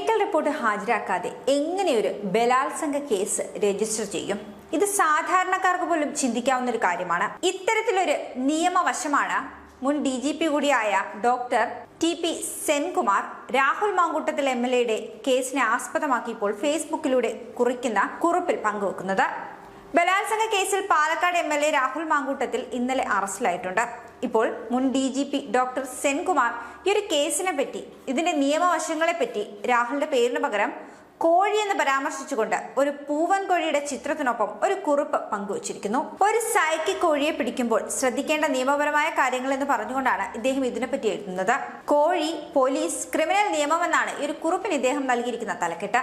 Medical report ഹാജരാക്കാതെ എങ്ങനെയൊരു ബലാത്സംഗ case register ചെയ്യും? ഇത് സാധാരണക്കാർക്ക് പോലും ചിന്തിക്കാവുന്ന ഒരു കാര്യമാണ്. ഇത്തരത്തിലൊരു നിയമവശമാണ് മുൻ DGP കൂടിയായ doctor TP Senkumar Rahul Mamkootathil MLA കേസിനെ ആസ്പദമാക്കി ഇപ്പോൾ ഫേസ്ബുക്കിലൂടെ കുറിക്കുന്ന കുറിപ്പിൽ പങ്കുവെക്കുന്നത്. ബലാത്സംഗ കേസിൽ പാലക്കാട് MLA രാഹുൽ മാങ്കൂട്ടത്തിൽ ഇന്നലെ അറസ്റ്റിലായിട്ടുണ്ട്. ഇപ്പോൾ മുൻ DGP ഡോക്ടർ സെൻകുമാർ ഈ ഒരു കേസിനെ പറ്റി, ഇതിന്റെ നിയമവശങ്ങളെ പറ്റി രാഹുലിന്റെ പേരിന് പകരം കോഴി എന്ന് പരാമർശിച്ചുകൊണ്ട് ഒരു പൂവൻ കോഴിയുടെ ചിത്രത്തിനൊപ്പം ഒരു കുറിപ്പ് പങ്കുവച്ചിരിക്കുന്നു. ഒരു സൈക്കി കോഴിയെ പിടിക്കുമ്പോൾ ശ്രദ്ധിക്കേണ്ട നിയമപരമായ കാര്യങ്ങൾ എന്ന് പറഞ്ഞുകൊണ്ടാണ് ഇദ്ദേഹം ഇതിനെപ്പറ്റി എഴുതുന്നത്. കോഴി, പോലീസ്, ക്രിമിനൽ നിയമം എന്നാണ് ഈ ഒരു കുറിപ്പിന് ഇദ്ദേഹം നൽകിയിരിക്കുന്ന തലക്കെട്ട്.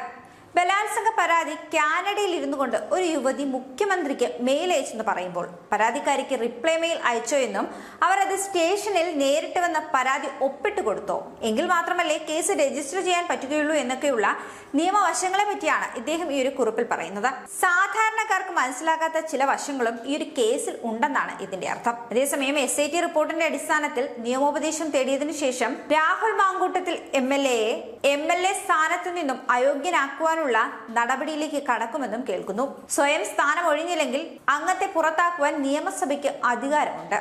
ബലാത്സംഗ പരാതി കാനഡയിൽ ഇരുന്നു കൊണ്ട് ഒരു യുവതി മുഖ്യമന്ത്രിക്ക് മെയിൽ അയച്ചെന്ന് പറയുമ്പോൾ പരാതിക്കാരിക്ക് റിപ്ലൈ മെയിൽ അയച്ചോ എന്നും അവർ അത് സ്റ്റേഷനിൽ നേരിട്ട് വന്ന പരാതി ഒപ്പിട്ട് കൊടുത്തോ എങ്കിൽ മാത്രമല്ലേ കേസ് രജിസ്റ്റർ ചെയ്യാൻ പറ്റുകയുള്ളൂ എന്നൊക്കെയുള്ള നിയമവശങ്ങളെ പറ്റിയാണ് ഇദ്ദേഹം ഈ ഒരു കുറിപ്പിൽ പറയുന്നത്. സാധാരണക്കാർക്ക് മനസ്സിലാക്കാത്ത ചില വശങ്ങളും ഈ ഒരു കേസിൽ ഉണ്ടെന്നാണ് ഇതിന്റെ അർത്ഥം. അതേസമയം SIT റിപ്പോർട്ടിന്റെ അടിസ്ഥാനത്തിൽ നിയമോപദേശം തേടിയതിനു ശേഷം രാഹുൽ മാങ്കൂട്ടത്തിൽ MLA സ്ഥാനത്തു നിന്നും അയോഗ്യനാക്കുവാനുള്ള നടപടിയിലേക്ക് കടക്കുമെന്നും കേൾക്കുന്നു. സ്വയം സ്ഥാനം ഒഴിഞ്ഞില്ലെങ്കിൽ അംഗത്തെ പുറത്താക്കുവാൻ നിയമസഭയ്ക്ക് അധികാരമുണ്ട്.